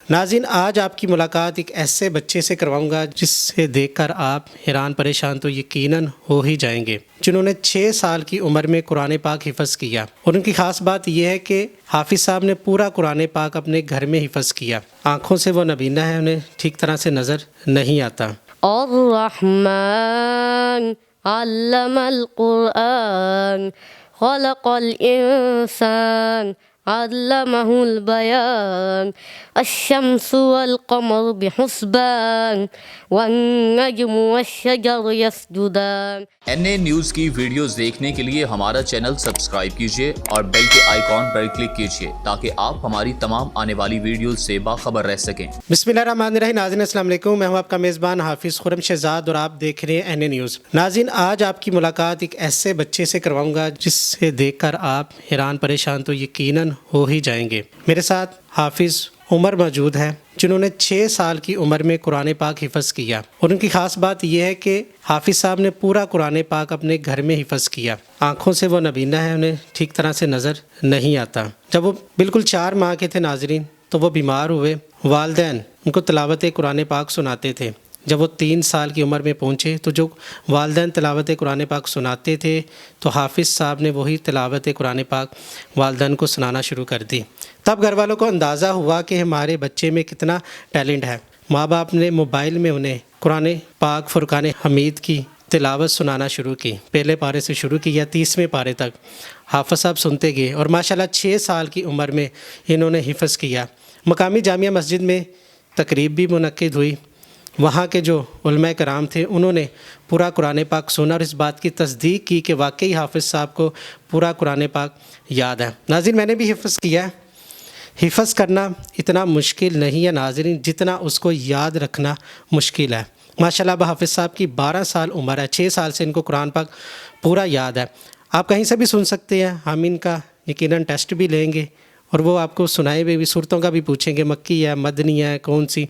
ناظرین، آج آپ کی ملاقات ایک ایسے بچے سے کرواؤں گا جس سے دیکھ کر آپ حیران پریشان تو یقیناً ہو ہی جائیں گے، جنہوں نے 6 سال کی عمر میں قرآن پاک حفظ کیا، اور ان کی خاص بات یہ ہے کہ حافظ صاحب نے پورا قرآن پاک اپنے گھر میں حفظ کیا۔ آنکھوں سے وہ نابینا ہے، انہیں ٹھیک طرح سے نظر نہیں آتا۔ الرحمن علم القرآن خلق الإنسان علمه البيان الشمس والقمر بحسبان والنجم والشجر يسجدان۔ این اے نیوز کی ویڈیوز دیکھنے کے لیے ہمارا چینل سبسکرائب کیجیے اور بیل کے آئیکن پر کلک کیجیے تاکہ آپ ہماری تمام آنے والی ویڈیوز سے باخبر رہ سکیں۔ بسم اللہ الرحمن الرحیم۔ ناظرین السلام علیکم، میں ہوں آپ کا میزبان حافظ خرم شہزاد اور آپ دیکھ رہے ہیں این اے نیوز۔ ناظرین، آج آپ کی ملاقات ایک ایسے بچے سے کرواؤں گا جس سے دیکھ کر آپ حیران پریشان تو یقیناً ہو ہی جائیں گے۔ میرے ساتھ حافظ عمر موجود ہے، جنہوں نے 6 سال کی عمر میں قرآن پاک حفظ کیا، اور ان کی خاص بات یہ ہے کہ حافظ صاحب نے پورا قرآن پاک اپنے گھر میں حفظ کیا۔ آنکھوں سے وہ نابینا ہے، انہیں ٹھیک طرح سے نظر نہیں آتا۔ جب وہ بالکل 4 ماہ کے تھے ناظرین، تو وہ بیمار ہوئے۔ والدین ان کو تلاوت قرآن پاک سناتے تھے۔ جب وہ 3 سال کی عمر میں پہنچے تو جو والدین تلاوت قرآن پاک سناتے تھے تو حافظ صاحب نے وہی تلاوت قرآن پاک والدین کو سنانا شروع کر دی۔ تب گھر والوں کو اندازہ ہوا کہ ہمارے بچے میں کتنا ٹیلنٹ ہے۔ ماں باپ نے موبائل میں انہیں قرآن پاک فرقان حمید کی تلاوت سنانا شروع کی۔ پہلے پارے سے شروع کی یا 30ویں پارے تک حافظ صاحب سنتے گئے، اور ماشاءاللہ 6 سال کی عمر میں انہوں نے حفظ کیا۔ مقامی جامعہ مسجد میں تقریب بھی منعقد ہوئی۔ وہاں کے جو علماء کرام تھے انہوں نے پورا قرآن پاک سنا اور اس بات کی تصدیق کی کہ واقعی حافظ صاحب کو پورا قرآن پاک یاد ہے۔ ناظرین، میں نے بھی حفظ کیا ہے۔ حفظ کرنا اتنا مشکل نہیں ہے ناظرین، جتنا اس کو یاد رکھنا مشکل ہے۔ ماشاءاللہ اب حافظ صاحب کی 12 سال عمر ہے، 6 سال سے ان کو قرآن پاک پورا یاد ہے۔ آپ کہیں سے بھی سن سکتے ہیں، ہم ان کا یقیناً ٹیسٹ بھی لیں گے اور وہ آپ کو سنائے ہوئے بھی صورتوں کا بھی پوچھیں گے، مکی ہے، مدنی ہے، کون سی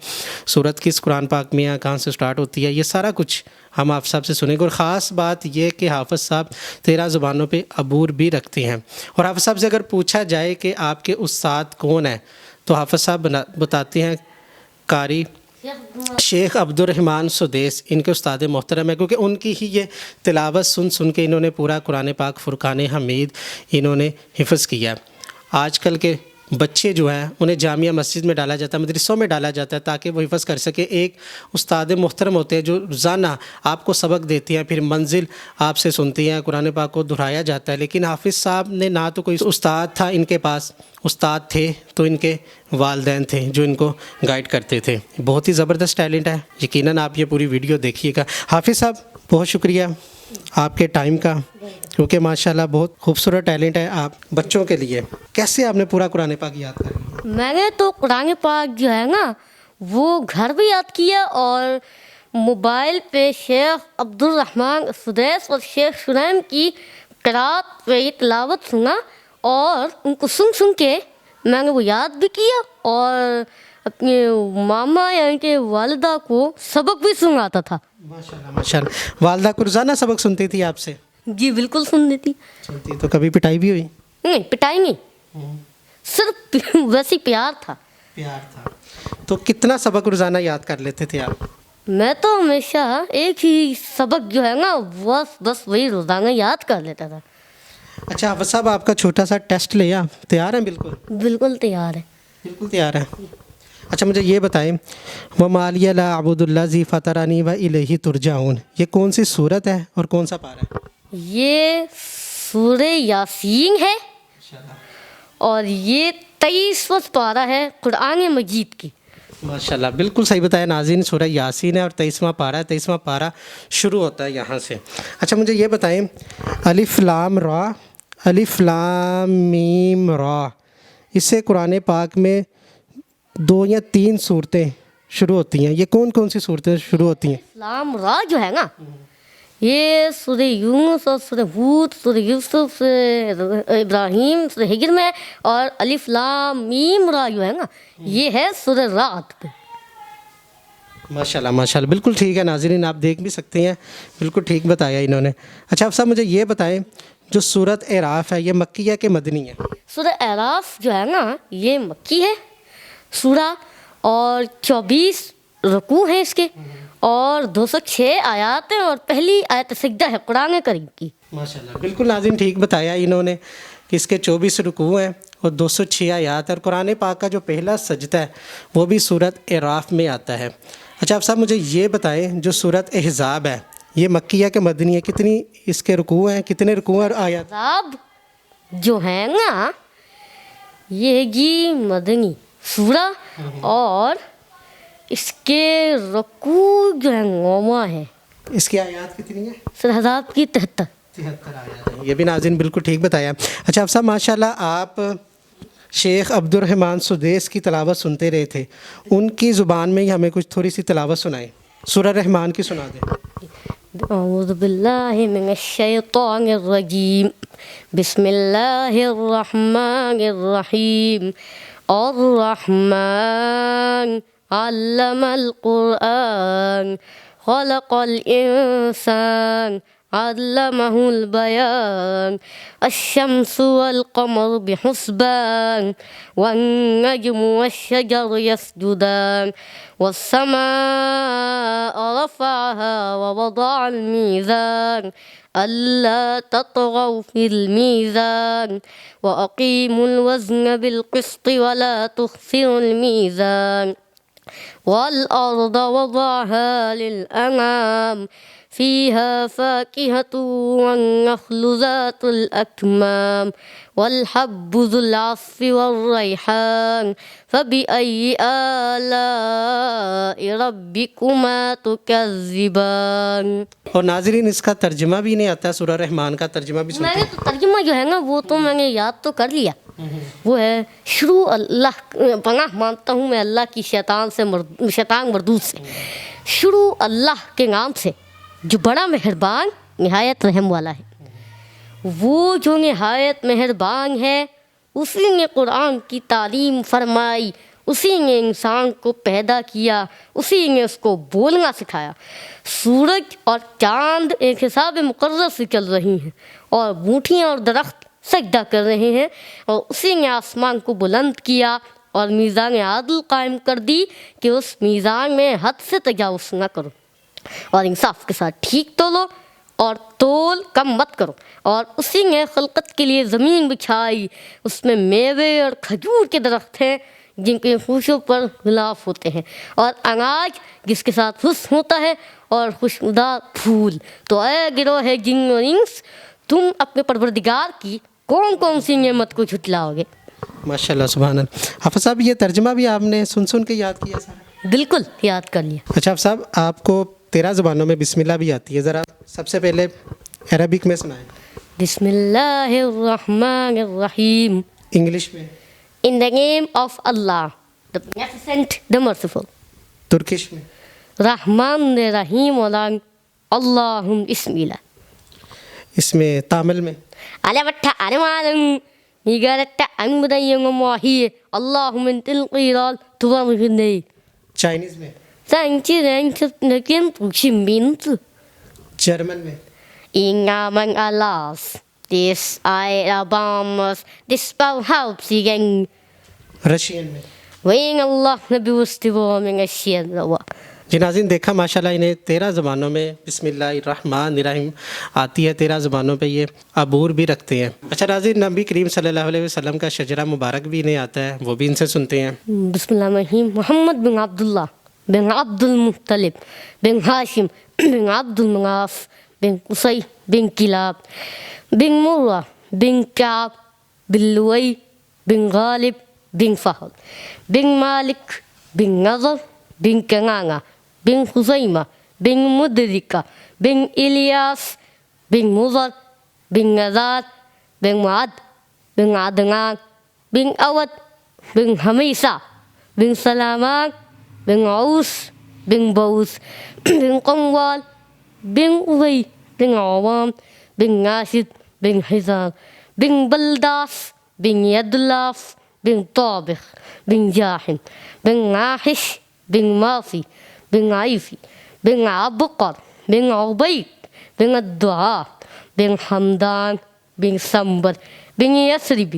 صورت کس قرآن پاک میں ہے، کہاں سے سٹارٹ ہوتی ہے، یہ سارا کچھ ہم آپ صاحب سے سنیں گے۔ اور خاص بات یہ کہ حافظ صاحب 13 زبانوں پہ عبور بھی رکھتے ہیں، اور حافظ صاحب سے اگر پوچھا جائے کہ آپ کے استاد کون ہیں تو حافظ صاحب بتاتے ہیں قاری شیخ عبدالرحمن سدیس ان کے استاد محترم ہے، کیونکہ ان کی ہی یہ تلاوت سن کے انہوں نے پورا قرآن پاک فرقان حمید انہوں نے حفظ کیا۔ آج کل کے بچے جو ہیں انہیں جامعہ مسجد میں ڈالا جاتا ہے، مدرسوں میں ڈالا جاتا ہے تاکہ وہ حفظ کر سکے۔ ایک استاد محترم ہوتے ہیں جو روزانہ آپ کو سبق دیتی ہیں، پھر منزل آپ سے سنتی ہیں، قرآن پاک کو دہرایا جاتا ہے۔ لیکن حافظ صاحب نے نہ تو کوئی استاد تھا ان کے پاس، استاد تھے تو ان کے والدین تھے جو ان کو گائیڈ کرتے تھے۔ بہت ہی زبردست ٹیلنٹ ہے، یقیناً آپ یہ پوری ویڈیو دیکھیے گا۔ حافظ صاحب بہت شکریہ آپ کے ٹائم کا، کیونکہ ماشاءاللہ بہت خوبصورت ٹیلنٹ ہے آپ بچوں کے لیے۔ کیسے آپ نے پورا قرآن پاک یاد کر لیا؟ میں نے تو قرآن پاک جو ہے نا وہ گھر بھی یاد کیا، اور موبائل پہ شیخ عبدالرحمن سدیس اور شیخ سلیم کی قرات پہ یہ تلاوت سنا، اور ان کو سن کے میں نے وہ یاد بھی کیا، اور اپنے ماما یعنی کہ والدہ کو سبق بھی سناتا تھا۔ ماشاءاللہ ماشاءاللہ۔ والدہ کو روزانہ سبق سنتی تھی آپ سے؟ جی بالکل سن دیتی۔ سنتی تو کبھی پٹائی بھی ہوئی؟ نہیں، پٹائی نہیں، صرف ویسی پیار تھا۔ پیار تھا۔ تو کتنا سبق روزانہ یاد کر لیتے تھے آپ؟ میں تو ہمیشہ ایک ہی سبق جو ہے نا بس وہی روزانہ یاد کر لیتا تھا۔ اچھا حافظ صاحب، آپ کا چھوٹا سا ٹیسٹ لیا، تیار ہیں؟ بالکل بالکل تیار ہے۔ بالکل تیار ہے۔ اچھا مجھے یہ بتائیں، وَمَا لِيَ لَا أَعْبُدُ الَّذِي فَطَرَنِي وَإِلَيْهِ تُرْجَعُونَ، یہ کون سی صورت ہے اور کون سا پارہ ہے؟ یہ سورہ یاسین ہے، اور یہ 23واں پارہ ہے قرآن مجید کی۔ ماشاءاللہ بالکل صحیح بتایا ناظرین، سورہ یاسین ہے اور 23واں پارہ ہے۔ 23واں پارہ شروع ہوتا ہے یہاں سے۔ اچھا مجھے یہ بتائیں، الف لام را، الف لام میم را، اس سے قرآن پاک میں 2 یا 3 صورتیں شروع ہوتی ہیں۔ یہ کون کون سی صورتیں شروع ہوتی ہیں؟ لام را جو ہے نا یہ سورہ یونس اور سورہ ہود، سورہ یوسف، سورہ ابراہیم، سورہ ہجر میں، اور الف لام میم را جو ہے نا یہ ہے سورہ رعد پہ۔ ماشاءاللہ ماشاءاللہ، بالکل ٹھیک ہے ناظرین، آپ دیکھ بھی سکتے ہیں، بالکل ٹھیک بتایا انہوں نے۔ اچھا آپ صاحب مجھے یہ بتائیں، جو سورت اعراف ہے یہ مکی ہے کہ مدنی ہے؟ سورہ اعراف جو ہے نا یہ مکی ہے، سورہ اور 24 رکوع ہیں اس کے، اور 206 آیات ہیں، اور پہلی آیت سجدہ ہے قرآن کریم کی۔ ماشاءاللہ، بالکل ناظرین ٹھیک بتایا انہوں نے کہ اس کے 24 رکوع ہیں اور 206 آیات، اور قرآن پاک کا جو پہلا سجدہ ہے وہ بھی سورۃ اعراف میں آتا ہے۔ اچھا آپ صاحب مجھے یہ بتائیں، جو سورۃ احزاب ہے یہ مکی ہے کہ مدنی ہے؟ کتنی اس کے رکوع ہیں، کتنے رکوع اور آیات؟ احزاب جو ہے نا یہ جی مدنی سورہ، اور اس کے رکوع جو ہے 9 ہے، اس کی آیات کتنی ہیں؟ سورہ احزاب کی 73۔ 73 آیات ہیں، یہ بھی ناظرین بالکل ٹھیک بتایا۔ اچھا آپ صاحب ماشاءاللہ آپ شیخ عبد الرحمن سدیس کی تلاوت سنتے رہے تھے، ان کی زبان میں ہی ہمیں کچھ تھوڑی سی تلاوت سنائیں، سورہ رحمان کی سنا دیں۔ اعوذ باللہ من الشیطان الرجیم، بسم اللہ الرحمن الرحیم، الرحمن علم القرآن، خلق الانسان، علمہ البیان، الشمس والقمر بحسبان، والنجم والشجر يسجدان، والسماء رفعها ووضع الميزان، ألا تطغوا في الميزان، وأقيموا الوزن بالقسط ولا تخسروا الميزان، والأرض وضعها للأنعام، فيها فاكهة والنخل ذات الأكمام، والحب ذو العصف والريحان، فبأي آلاء ربكما تكذبان۔ اور ناظرین اس کا ترجمہ بھی نہیں آتا، سورہ رحمان کا ترجمہ بھی میں سنتے نے تو ترجمہ جو ہے نا وہ تو میں نے یاد تو کر لیا، وہ ہے شروع اللہ، پناہ مانگتا ہوں میں اللہ کی شیطان مردود سے، شروع اللہ کے نام سے جو بڑا مہربان نہایت رحم والا ہے۔ وہ جو نہایت مہربان ہے اسی نے قرآن کی تعلیم فرمائی، اسی نے انسان کو پیدا کیا، اسی نے اس کو بولنا سکھایا۔ سورج اور چاند ایک حساب مقرر سے چل رہی ہیں، اور بوٹیاں اور درخت سجدہ کر رہے ہیں، اور اسی نے آسمان کو بلند کیا اور میزان عدل قائم کر دی کہ اس میزان میں حد سے تجاوز نہ کرو، اور انصاف کے ساتھ ٹھیک تولو اور تول کم مت کرو۔ اور اسی نے خلقت کے لیے زمین بچھائی، اس میں میوے اور کھجور کے درخت ہیں جن کے پھوشوں پر غلاف ہوتے ہیں، اور اناج جس کے ساتھ حسن ہوتا ہے، اور خوشبودار پھول۔ تو اے گروہ جن و انس، تم اپنے پروردگار کی کون کون سی نعمت کو جھٹلاؤ گے؟ ماشاءاللہ سبحان اللہ۔ حافظ صاحب یہ ترجمہ بھی آپ نے سن کے یاد کیا سارا؟ بالکل یاد کر لیا۔ اچھا حافظ صاحب آپ کو 13 زبانوں میں بسم اللہ بھی آتی ہے، ذرا سب سے پہلے عربک میں سنائیں۔ بسم اللہ الرحمن الرحیم، انگلش میں؟ In the name of Allah, the Beneficent, the Merciful. Turkish میں؟ رحمان رحیم olan Allah'ın ismiyle. اس میں تامل میں؟ Alavata animalın nigarata anmudayyum mahiye Allah'ın tilqiral tuvamuhunne. Chinese میں؟ Sanki rençip nekin uçimbint. German میں؟ Ingaman alas. This I abamos. This helps again. Russian میں؟ وين الله نبي واستوى من الشيء. جی ناظرین دیکھا ماشاءاللہ انہیں 13 زبانوں میں بسم اللہ الرحمن الرحیم آتی ہے، 13 زبانوں پہ یہ عبور بھی رکھتے ہیں۔ اچھا ناظرین نبی کریم صلی اللہ علیہ وسلم کا شجرہ مبارک بھی انہیں آتا ہے، وہ بھی ان سے سنتے ہیں۔ بسم اللہ الرحمن الرحیم۔ محمد بن عبداللہ بن عبد المطلب بن ہاشم بن عبد المناف بن قصی بن کلاب بن مرہ بن کعب بن لوئی بن غالب بن فہد بن مالک بن نضر بن کنانہ بن خزیمہ بن مدرکہ بن الیاس بن مضر بن نزار بن معد بن عدنان بن اود بن حمیسہ بن سلامان بن عوس بن بوس بن قنوال بن ابی بن عوام بن ناشد بن حزام بن بلداس بن یدلاف بن طابخ بن جاحن بن ناحش بن ماصي بن عيفي بن عبقر بن عبيد بن الدعاء بن حمدان بن سنبر بن يسرب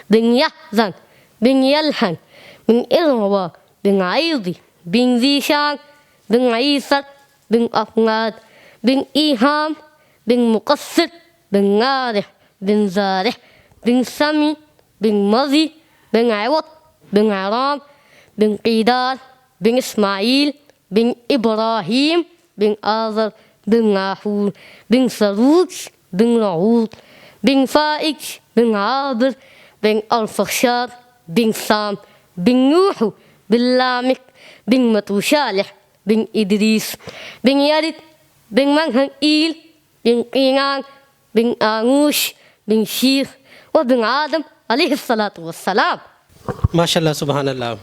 بن يحزن بن يلحن بن إروا bin Aidi, bin Zishan, bin Aisat, bin Ahmad, bin Iham, bin Muqassir, bin Narih, bin Zarih, bin Sami, bin Mazi, bin Awad, bin Aram, bin Qidar, bin Ismail, bin Ibrahim, bin Azar, bin Nahur, bin Saruj, bin Ra'ud, bin Faik, bin Abir, bin Al-Fakhshar, bin Sam, bin Nuh, bin Lamik, bin Matushalih, bin Idris, bin Yarid, bin Manha'il, bin Qinan, bin Anush, bin Shir, اور بن آدم علیہ الصلاۃ والسلام. ماشاء اللہ سبحان اللہ،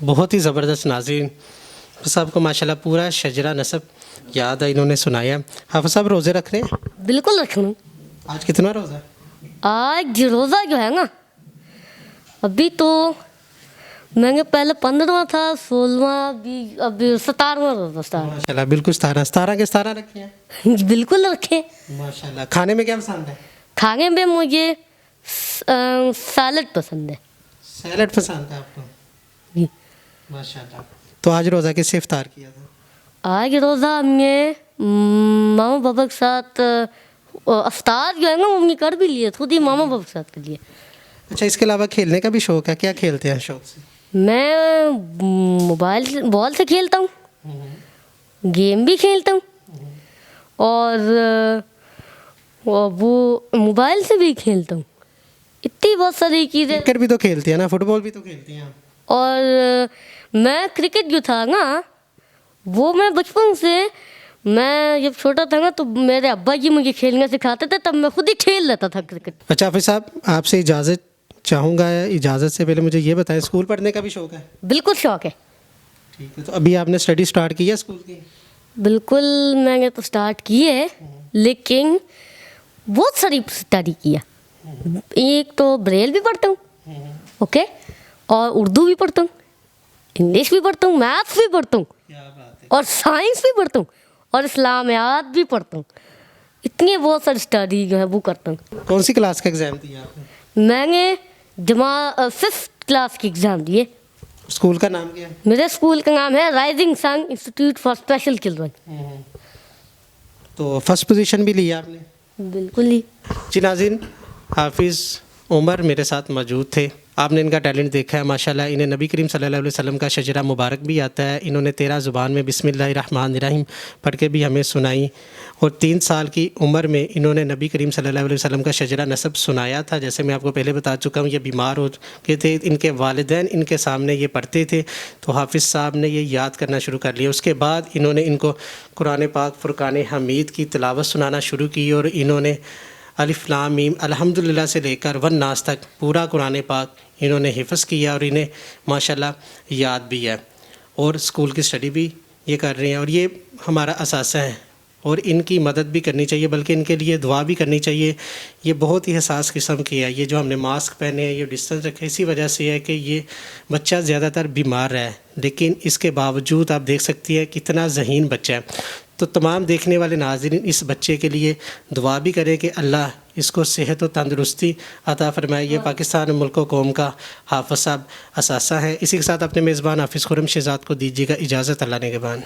بہت ہی زبردست. ناظرین حافظ صاحب کو ماشاء اللہ پورا شجرہ نسب یاد ہے، انہوں نے سنایا. حافظ صاحب روزے رکھ رہے ہیں؟ بالکل رکھوں. آج کتنا روزہ ہے؟ آج روزہ جو ہے نا، ابھی تو میں نے پہلے 15واں تھا، 16واں، ابھی 17واں روزہ اسٹارٹ. ماشاء اللہ بالکل 17 کے 17 رکھے ہیں. بالکل رکھے. ماشاء اللہ. کھانے میں کیا پسند ہے؟ کھانے میں مجھے سیلڈ پسند ہے. سیلڈ پسند ہے آپ کو؟ جی ماشاء اللہ. تو آج روزہ کس سے افطار کیا تھا؟ آج روزہ ہم نے ماما بابا کے ساتھ افطار جو ہے نا وہ ہم نے کر بھی لیے، خود ہی ماما بابا کے ساتھ کر لیے. اچھا، اس کے علاوہ کھیلنے کا بھی شوق ہے؟ کیا کھیلتے ہیں شوق سے؟ میں موبائل بال سے کھیلتا ہوں، گیم بھی کھیلتا ہوں، اور وہ موبائل سے بھی کھیلتا ہوں. اتنی بہت ساری چیزیں. کرکٹ بھی تو کھیلتی ہیں نا، فٹ بال بھی تو کھیلتی ہیں. اور میں کرکٹ جو تھا نا وہ میں بچپن سے، میں جب چھوٹا تھا نا تو میرے ابا جی مجھے کھیلنا سکھاتے تھے، تب میں خود ہی کھیل لیتا تھا کرکٹ. اچھا حافظ صاحب، آپ سے اجازت چاہوں گا. اجازت سے پہلے مجھے یہ بتائیں، اسکول پڑھنے کا بھی شوق ہے؟ بالکل شوق ہے. ٹھیک ہے. تو ابھی آپ نے اسٹڈی اسٹارٹ کی ہے اسکول کی؟ بالکل میں نے تو اسٹارٹ کی ہے، لیکن بہت ساری اسٹڈی کیا. ایک تو بریل بھی پڑھتا ہوں، اوکے، اور اردو بھی پڑھتا ہوں، انگلش بھی پڑھتا ہوں، میتھس بھی پڑھتا ہوں، اور سائنس بھی پڑھتا ہوں، اور اسلامیات بھی پڑھتا ہوں. اتنی بہت ساری اسٹڈی جو ہے وہ کرتا ہوں. کون سی کلاس کا ایگزام دیا آپ نے؟ میں نے 5th کلاس کی ایگزام دیے. اسکول کا نام کیا ہے؟ میرے اسکول کا نام ہے Rising Sun Institute for Special Children. تو فرسٹ پوزیشن بھی لیا آپ نے؟ بالکل ہی. جی ناظرین، حافظ عمر میرے ساتھ موجود تھے. آپ نے ان کا ٹیلنٹ دیکھا ہے ماشاءاللہ. انہیں نبی کریم صلی اللہ علیہ وسلم کا شجرہ مبارک بھی آتا ہے. انہوں نے 13 زبان میں بسم اللہ الرحمن الرحیم پڑھ کے بھی ہمیں سنائی، اور 3 سال کی عمر میں انہوں نے نبی کریم صلی اللہ علیہ وسلم کا شجرہ نسب سنایا تھا. جیسے میں آپ کو پہلے بتا چکا ہوں، یہ بیمار ہو کے تھے، ان کے والدین ان کے سامنے یہ پڑھتے تھے، تو حافظ صاحب نے یہ یاد کرنا شروع کر لیا. اس کے بعد انہوں نے ان کو قرآن پاک فرقان حمید کی تلاوت سنانا شروع کی، اور انہوں نے الف لام میم الحمدللہ سے لے کر والناس تک پورا قرآن پاک انہوں نے حفظ کیا، اور انہیں ماشاءاللہ یاد بھی ہے، اور اسکول کی اسٹڈی بھی یہ کر رہے ہیں. اور یہ ہمارا اثاثہ ہے، اور ان کی مدد بھی کرنی چاہیے، بلکہ ان کے لیے دعا بھی کرنی چاہیے. یہ بہت ہی حساس قسم کی ہے. یہ جو ہم نے ماسک پہنے ہیں، یہ ڈسٹنس رکھے، اسی وجہ سے ہے کہ یہ بچہ زیادہ تر بیمار ہے، لیکن اس کے باوجود آپ دیکھ سکتی ہیں کتنا ذہین بچہ ہے. تو تمام دیکھنے والے ناظرین اس بچے کے لیے دعا بھی کریں کہ اللہ اس کو صحت و تندرستی عطا فرمائے. یہ پاکستان ملک و قوم کا حافظ صاحب اثاثہ ہے. اسی کے ساتھ اپنے میزبان حافظ خرم شہزاد کو دیجیے گا اجازت. اللہ نگہبان.